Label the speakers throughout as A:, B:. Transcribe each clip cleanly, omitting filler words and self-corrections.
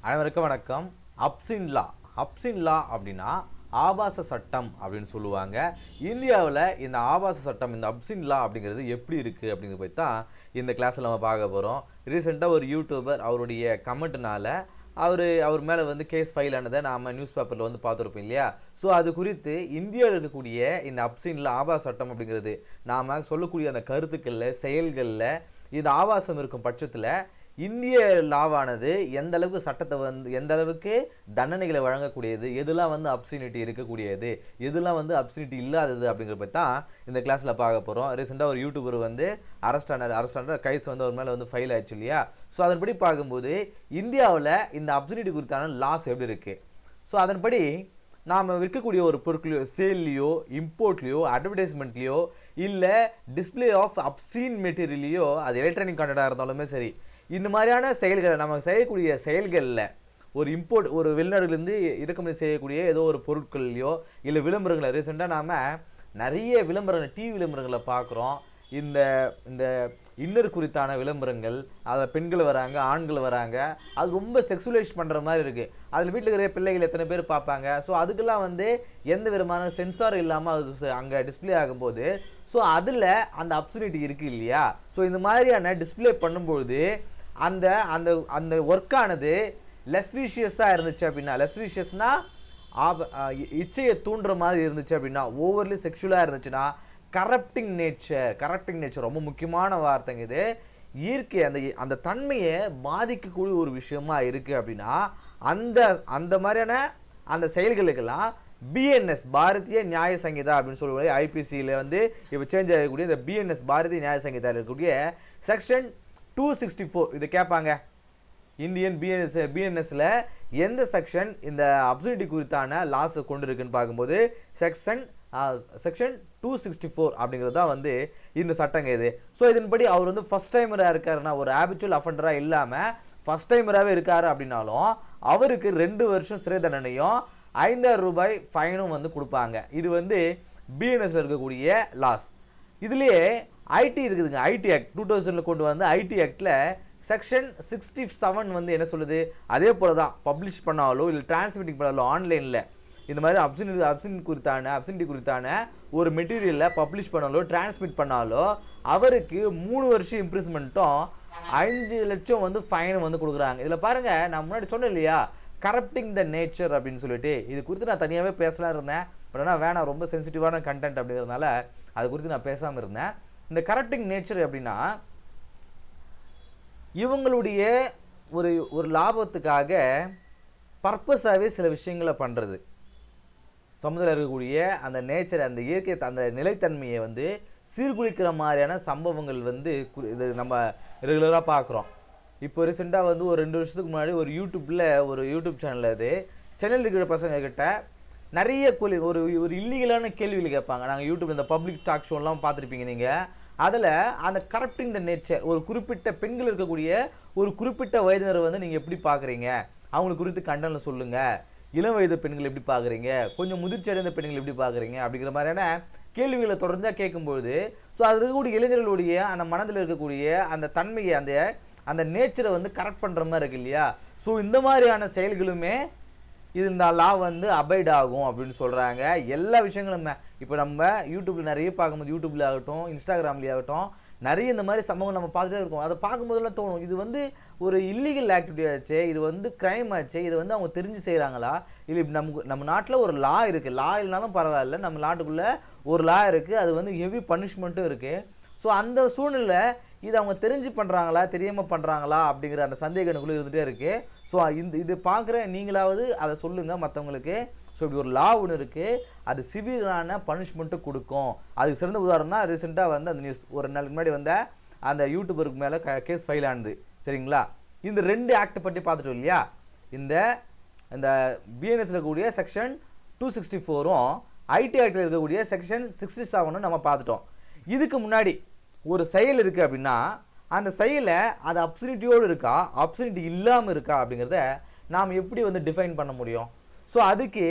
A: அனைவருக்கும் வணக்கம். அப்சின் லா அப்படின்னா ஆபாச சட்டம் அப்படின்னு சொல்லுவாங்க. இந்தியாவில் இந்த ஆபாச சட்டம், இந்த அப்சின் லா அப்படிங்கிறது எப்படி இருக்குது அப்படிங்கிறத பற்றி தான் இந்த கிளாஸில் நம்ம பார்க்க போகிறோம். ரீசெண்டாக ஒரு யூடியூபர் அவருடைய கமெண்ட்னால அவர் மேலே வந்து கேஸ் ஃபைல் ஆனதை நாம் நியூஸ் பேப்பரில் வந்து பார்த்துருப்போம் இல்லையா? ஸோ அது குறித்து இந்தியாவில் இருக்கக்கூடிய இந்த அப்சின் லா, ஆபாச சட்டம் அப்படிங்கிறது நாம் சொல்லக்கூடிய அந்த கருத்துக்களில், செயல்களில் இந்த ஆபாசம் இருக்கும் பட்சத்தில் இந்திய லாவானது எந்த அளவுக்கு சட்டத்தை வந்து எந்த அளவுக்கு தண்டனைகளை வழங்கக்கூடியது, எதெல்லாம் வந்து அப்சினிட்டி இருக்கக்கூடியது, எதெல்லாம் வந்து அப்சினிட்டி இல்லாதது அப்படிங்கிற பற்றி தான் இந்த கிளாஸில் பார்க்க போகிறோம். ரீசெண்டாக ஒரு யூடியூபர் வந்து அரெஸ்ட் கைஸ் வந்து ஒரு மேலே வந்து ஃபைல் ஆயிடுச்சு இல்லையா? ஸோ அதன்படி பார்க்கும்போது இந்தியாவில் இந்த அப்சினிட்டி குறித்தான லாஸ் எப்படி இருக்குது, ஸோ அதன்படி நாம் விற்கக்கூடிய ஒரு பொருட்களையோ, சேல்லையோ, இம்போர்ட்லேயோ, அட்வர்டைஸ்மெண்ட்லேயோ, இல்லை டிஸ்பிளே ஆஃப் அப்சீன் மெட்டீரியலையோ, அது எலக்ட்ரானிக் கான்டென்ட்டாக இருந்தாலுமே சரி, இந்த மாதிரியான செயல்களை நம்ம செய்யக்கூடிய செயல்களில் ஒரு வெளிநாடுலேருந்து இறக்குமதி செய்யக்கூடிய ஏதோ ஒரு பொருட்கள்லையோ இல்லை விளம்பரங்களை, ரீசெண்டாக நாம் நிறைய விளம்பரங்கள், டிவி விளம்பரங்களை பார்க்குறோம். இந்த இந்த இன்னர் குறித்தான விளம்பரங்கள், அதில் பெண்கள் வராங்க, ஆண்கள் வராங்க, அது ரொம்ப செக்ஸுவலைஸ் பண்ணுற மாதிரி இருக்குது. அதில் வீட்டில் இருக்கிற பிள்ளைகள் எத்தனை பேர் பார்ப்பாங்க. ஸோ அதுக்கெல்லாம் வந்து எந்த விதமான சென்சார் இல்லாமல் அது அங்கே டிஸ்பிளே ஆகும்போது, ஸோ அதில் அந்த அப்சனிட்டி இருக்குது இல்லையா? ஸோ இந்த மாதிரியான டிஸ்பிளே பண்ணும்பொழுது அந்த அந்த அந்த ஒர்க்கானது லெஸ்வீஷியஸாக இருந்துச்சு அப்படின்னா, லெஸ்வீஷியஸ்னால் இச்சையை தூண்டுற மாதிரி இருந்துச்சு அப்படின்னா, ஓவர்லி செக்ஷுவலாக இருந்துச்சுன்னா, கரப்டிங் நேச்சர் ரொம்ப முக்கியமான வார்த்தைங்க இது. இயற்கை அந்த அந்த தன்மையை பாதிக்கக்கூடிய ஒரு விஷயமா இருக்குது அப்படின்னா, அந்த அந்த மாதிரியான அந்த செயல்களுக்கெல்லாம் பிஎன்எஸ், பாரதிய நியாய சங்கீதா அப்படின்னு சொல்லுவாங்க. ஐபிசியில் வந்து இப்போ சேஞ்ச் ஆகக்கூடிய இந்த பிஎன்எஸ், பாரதிய நியாய சங்கீதாவில் இருக்கக்கூடிய செக்ஷன் 264 இது கேட்பாங்க. இந்தியன் பிஎன்எஸ்ல எந்த செக்ஷன் இந்த அப்சனிட்டி குறித்தான லாஸை கொண்டு இருக்குன்னு பார்க்கும்போது செக்ஷன் 264 அப்படிங்கிறது தான் வந்து இந்த சட்டங்க இது. ஸோ இதன்படி அவர் வந்து ஃபர்ஸ்ட் டைமராக இருக்காருன்னா, ஒரு ஹேபிச்சுவல் அஃபண்டராக இல்லாமல் ஃபர்ஸ்ட் டைமராகவே இருக்காரு அப்படின்னாலும் அவருக்கு 2 வருஷம் சிறை தண்டனையும் 5,000 ரூபாய் ஃபைனும் வந்து கொடுப்பாங்க. இது வந்து பிஎன்எஸ்ல இருக்கக்கூடிய லாஸ். இதுலேயே ஐடி இருக்குதுங்க. ஐடி ஆக்ட் 2000 கொண்டு வந்து ஐடி ஆக்டில் செக்ஷன் 67 வந்து என்ன சொல்லுது, அதே போல தான் பப்ளிஷ் பண்ணாலோ இல்லை டிரான்ஸ்மிட்டிங் பண்ணாலோ ஆன்லைனில் இந்த மாதிரி அப்சனிட்டி குறித்தான ஒரு மெட்டீரியலில் பப்ளிஷ் பண்ணாலோ டிரான்ஸ்மிட் பண்ணாலோ அவருக்கு 3 வருஷம் இம்ப்ரிஸ்மெண்ட்டும் 5 லட்சம் வந்து ஃபைனும் வந்து கொடுக்குறாங்க. இதில் பாருங்கள், நான் முன்னாடி சொன்னேன் இல்லையா, கரப்டிங் த நேச்சர் அப்படின்னு சொல்லிட்டு, இது குறித்து நான் தனியாகவே பேசலாம் இருந்தேன். பட் ஆனால் வேணாம், ரொம்ப சென்சிட்டிவான கண்டென்ட் அப்படிங்கிறதுனால அது குறித்து நான் பேசாமல் இருந்தேன். இந்த கரப்டிங் நேச்சர் அப்படின்னா, இவங்களுடைய ஒரு லாபத்துக்காக பர்பஸாகவே சில விஷயங்களை பண்ணுறது, சமுதாயம் இருக்கக்கூடிய அந்த நேச்சர், அந்த இயற்கை, அந்த நிலைத்தன்மையை வந்து சீர்குலைக்கிற மாதிரியான சம்பவங்கள் வந்து இது நம்ம ரெகுலராக பார்க்குறோம். இப்போ ரீசெண்டாக வந்து ஒரு 2 வருஷத்துக்கு முன்னாடி ஒரு யூடியூப் சேனலில் இது சென்னையில் இருக்கிற பசங்க கிட்ட நிறைய ஒரு இல்லீகலான கேள்விகள் கேட்பாங்க. நாங்கள் யூடியூப் இந்த பப்ளிக் டாக் ஷோலாம் பார்த்துருப்பீங்க நீங்கள். அதில் அந்த கரப்டிங் த நேச்சர், ஒரு குறிப்பிட்ட பெண்கள் இருக்கக்கூடிய ஒரு குறிப்பிட்ட வயதினரை வந்து நீங்கள் எப்படி பார்க்குறீங்க, அவங்களுக்கு குறித்து கண்டன சொல்லுங்கள், இளம் வயது பெண்கள் எப்படி பார்க்குறீங்க, கொஞ்சம் முதிர்ச்சி அடைந்த பெண்கள் எப்படி பார்க்குறீங்க அப்படிங்கிற மாதிரியான கேள்விகளை தொடர்ந்து கேட்கும்போது, ஸோ அது இருக்கக்கூடிய இளைஞர்களுடைய அந்த மனதில் இருக்கக்கூடிய அந்த தன்மையை, அந்த நேச்சரை வந்து கரெக்ட் பண்ணுற மாதிரி இருக்கு இல்லையா? ஸோ இந்த மாதிரியான செயல்களுமே இந்த லா வந்து அபைட் ஆகும் அப்படின்னு சொல்கிறாங்க. எல்லா விஷயங்களும் இப்போ நம்ம யூடியூப்பில் நிறைய பார்க்கும்போது, யூடியூப்ல ஆகட்டும், இன்ஸ்டாகிராம்லேயே ஆகட்டும், நிறைய இந்த மாதிரி சம்பவம் நம்ம பார்த்துட்டே இருக்கோம். அதை பார்க்கும்போதெல்லாம் தோணும், இது வந்து ஒரு இல்லீகல் ஆக்டிவிட்டி ஆச்சு, இது வந்து கிரைம் ஆச்சு, இது வந்து அவங்க தெரிஞ்சு செய்கிறாங்களா, இல்லை நம்ம நாட்டில் ஒரு லா இருக்குது, லா இல்லைனாலும் பரவாயில்ல, நம்ம நாட்டுக்குள்ளே ஒரு லா இருக்குது, அது வந்து ஹெவி பனிஷ்மெண்ட்டும் இருக்குது. ஸோ அந்த சூழ்நிலை இது அவங்க தெரிஞ்சு பண்ணுறாங்களா, தெரியாமல் பண்ணுறாங்களா அப்படிங்கிற அந்த சந்தேகம் எனக்குள்ளே இருந்துகிட்டே இருக்குது. ஸோ இது பார்க்குற நீங்களாவது அதை சொல்லுங்கள் மற்றவங்களுக்கு. ஸோ இப்படி ஒரு லா ஒன்று இருக்குது, அது சிவியரான பனிஷ்மெண்ட்டு கொடுக்கும். அதுக்கு சிறந்த உதாரணம்னா ரீசெண்டாக வந்து அந்த நியூஸ் ஒரு நாளுக்கு முன்னாடி வந்த அந்த யூடியூபருக்கு மேலே கேஸ் ஃபைல் ஆனது, சரிங்களா? இந்த 2 ஆக்ட் பற்றி பார்த்துட்டோம் இல்லையா? இந்த பிஎன்எஸ்ல இருக்கக்கூடிய செக்ஷன் 264ம் ஐடி ஆக்டில் இருக்கக்கூடிய செக்ஷன் 67ம் நம்ம பார்த்துட்டோம். இதுக்கு முன்னாடி ஒரு செயல் இருக்குது அப்படின்னா, அந்த செயலை அது அப்சனிட்டியோடு இருக்கா, அப்சனிட்டி இல்லாமல் இருக்கா அப்படிங்கிறத நாம் எப்படி வந்து டிஃபைன் பண்ண முடியும்? ஸோ அதுக்கு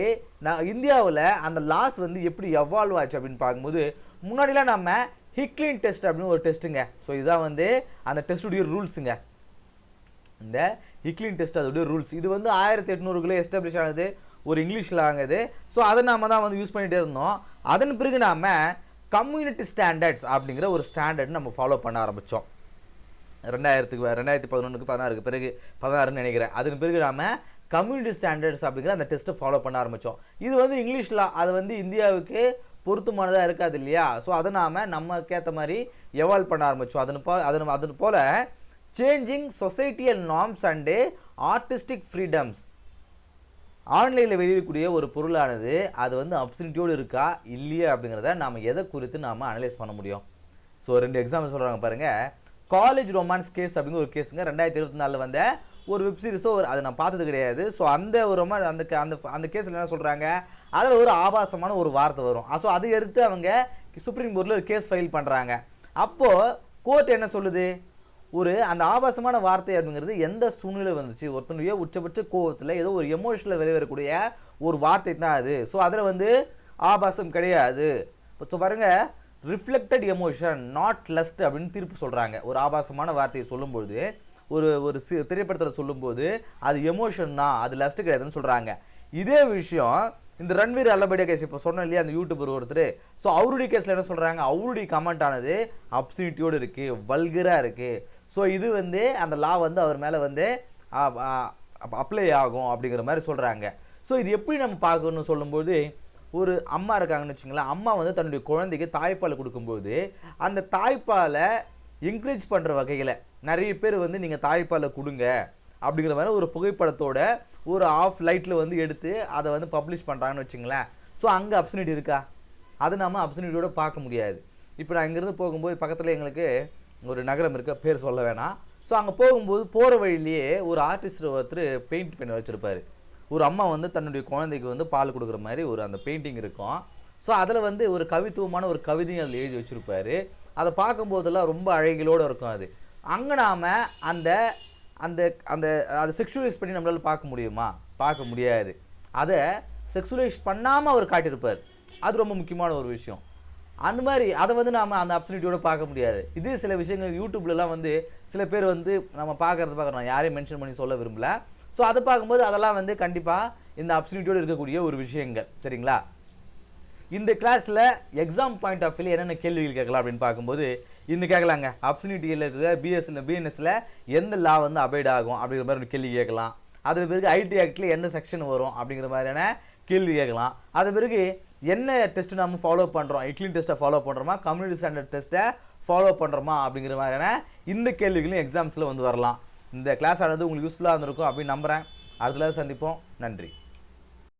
A: நான் இந்தியாவில் அந்த லாஸ் வந்து எப்படி எவால்வ் ஆச்சு அப்படின்னு பார்க்கும்போது, முன்னாடிலாம் நம்ம ஹிக்லின் டெஸ்ட் அப்படின்னு ஒரு டெஸ்ட்டுங்க. ஸோ இதுதான் வந்து அந்த டெஸ்ட்டுடைய ரூல்ஸுங்க. இந்த இக்லின் டெஸ்ட் அதோடைய ரூல்ஸ். இது வந்து 1800க்குள்ளே எஸ்டாப்ளிஷ் ஆனது, ஒரு இங்கிலீஷில் ஆகுது. ஸோ அதை நாம தான் வந்து யூஸ் பண்ணிகிட்டே இருந்தோம். அதன் பிறகு நாம் கம்யூனிட்டி ஸ்டாண்டர்ட்ஸ் அப்படிங்கிற ஒரு ஸ்டாண்டர்ட் நம்ம ஃபாலோ பண்ண ஆரம்பித்தோம். 2011க்கு 16க்கு பிறகு 16ன்னு நினைக்கிறேன். அதன் பிறகு நாம் கம்யூனிட்டி ஸ்டாண்டர்ட்ஸ் அப்படிங்கிற அந்த டெஸ்ட்டை ஃபாலோ பண்ண ஆரம்பித்தோம். இது வந்து இங்கிலீஷில் அது வந்து இந்தியாவுக்கு பொருத்தமானதாக இருக்காது இல்லையா? ஸோ அதை நாம் நமக்கேற்ற மாதிரி எவால்வ் பண்ண ஆரம்பித்தோம். அதன் போல் changing societal norms and artistic freedoms. ஆன்லைனில் வெளியிடக்கூடிய ஒரு பொருளானது அது வந்து அப்சனிட்டியோடு இருக்கா இல்லையா அப்படிங்கிறத நாம் எதை குறித்து நாம் அனலைஸ் பண்ண முடியும். ஸோ 2 எக்ஸாம்பிள் சொல்கிறாங்க பாருங்கள். காலேஜ் ரொமான்ஸ் கேஸ் அப்படிங்கிற ஒரு கேஸுங்க 2024 வந்த ஒரு வெப் சீரிஸோ அதை நான் பார்த்தது கிடையாது. ஸோ அந்த ஒரு அந்த கேஸில் என்ன சொல்கிறாங்க, அதில் ஒரு ஆபாசமான ஒரு வார்த்தை வரும். ஸோ அதை எடுத்து அவங்க சுப்ரீம் கோர்ட்டில் ஒரு கேஸ் ஃபைல் பண்ணுறாங்க. அப்போது கோர்ட் என்ன சொல்லுது, அந்த ஆபாசமான வார்த்தை அப்படிங்கிறது எந்த சூழ்நிலை வந்துச்சு, ஒருத்தனுடைய உச்சபட்ச கோவத்தில் ஏதோ ஒரு எமோஷனில் வெளிவரக்கூடிய ஒரு வார்த்தை தான் அது. ஸோ அதில் வந்து ஆபாசம் கிடையாது. ஸோ பாருங்கள், ரிஃப்ளெக்டட் எமோஷன் நாட் லஸ்ட் அப்படின்னு தீர்ப்பு சொல்கிறாங்க. ஒரு ஆபாசமான வார்த்தையை சொல்லும்போது, ஒரு திரைப்படத்தில் சொல்லும்போது அது எமோஷன் தான், அது லஸ்ட் கிடையாதுன்னு சொல்கிறாங்க. இதே விஷயம் இந்த ரன்வீர் அல்லபடியா கேஸ் இப்போ சொன்னோம் இல்லையா, அந்த யூடியூபர் ஒருத்தர். ஸோ அவருடைய கேஸில் என்ன சொல்கிறாங்க, அவருடைய கமெண்ட் ஆனது அப்சனிட்டியோடு இருக்குது, வல்கராக இருக்குது. ஸோ இது வந்து அந்த லா வந்து அவர் மேலே வந்து அப்ளை ஆகும் அப்படிங்கிற மாதிரி சொல்கிறாங்க. ஸோ இது எப்படி நம்ம பார்க்கணும்னு சொல்லும்போது, ஒரு அம்மா இருக்காங்கன்னு வச்சுங்களேன். அம்மா வந்து தன்னுடைய குழந்தைக்கு தாய்ப்பால் கொடுக்கும்போது அந்த தாய்ப்பாலை என்கரேஜ் பண்ணுற வகையில் நிறைய பேர் வந்து நீங்கள் தாய்ப்பாலை கொடுங்க அப்படிங்கிற மாதிரி ஒரு புகைப்படத்தோட ஒரு ஆஃப் லைட்டில் வந்து எடுத்து அதை வந்து பப்ளிஷ் பண்ணுறாங்கன்னு வச்சுங்களேன். ஸோ அங்கே அப்சனிட்டி இருக்கா? அதை நம்ம அப்சனிட்டியோட பார்க்க முடியாது. இப்போ நான் இங்கேருந்து போகும்போது பக்கத்தில் எங்களுக்கு ஒரு நகரம் இருக்க, பேர் சொல்ல வேணாம். ஸோ அங்கே போகும்போது போகிற வழியிலேயே ஒரு ஆர்டிஸ்ட் ஒருத்தர் பெயிண்ட் பண்ணி வச்சுருப்பார். ஒரு அம்மா வந்து தன்னுடைய குழந்தைக்கு வந்து பால் கொடுக்குற மாதிரி ஒரு அந்த பெயிண்டிங் இருக்கும். ஸோ அதில் வந்து ஒரு கவித்துவமான ஒரு கவிதையும் அதில் எழுதி வச்சுருப்பார். அதை பார்க்கும்போதெல்லாம் ரொம்ப அழகிலோடு இருக்கும். அது அங்கே நாம் அந்த அந்த அந்த அதை செக்ஷுவலைஸ் பண்ணி நம்மளால் பார்க்க முடியுமா? பார்க்க முடியாது. அதை செக்ஷுவலைஸ் பண்ணாமல் அவர் காட்டியிருப்பார். அது ரொம்ப முக்கியமான ஒரு விஷயம். அந்த மாதிரி அதை வந்து நாம் அந்த அப்சனிட்டியோட பார்க்க முடியாது. இதே சில விஷயங்கள் யூடியூப்லலாம் வந்து சில பேர் வந்து நம்ம பார்க்குறோம், யாரையும் மென்ஷன் பண்ணி சொல்ல விரும்பல. ஸோ அதை பார்க்கும்போது அதெல்லாம் வந்து கண்டிப்பாக இந்த அப்சனிட்டியோடு இருக்கக்கூடிய ஒரு விஷயங்கள். சரிங்களா? இந்த கிளாஸில் எக்ஸாம் பாயிண்ட் ஆஃப் வியூவில் என்னென்ன கேள்விகள் கேட்கலாம் அப்படின்னு பார்க்கும்போது இன்னும் கேட்கலாங்க. அப்சனிட்டியில் இருக்கிற பிஎன்எஸ்ல எந்த லா வந்து அபைட் ஆகும் அப்படிங்கிற மாதிரி ஒரு கேள்வி கேட்கலாம். அது பிறகு ஐடி ஆக்டில் என்ன செக்ஷன் வரும் அப்படிங்கிற மாதிரியான கேள்வி கேட்கலாம். அது பிறகு என்ன டெஸ்ட் நம்ம ஃபாலோ பண்ணுறோம், இக்லின் டெஸ்ட்டை ஃபாலோ பண்ணுறோமா, கம்யூனிட்டி ஸ்டாண்டர்ட் டெஸ்ட்டை ஃபாலோ பண்ணுறோமா அப்படிங்கிற மாதிரியான இந்த கேள்விகளும் எக்ஸாம்ஸில் வந்து வரலாம். இந்த கிளாஸ் ஆனது உங்களுக்கு யூஸ்ஃபுல்லாக இருந்திருக்கும் அப்படின்னு நம்புகிறேன். அடுத்த சந்திப்போம். நன்றி.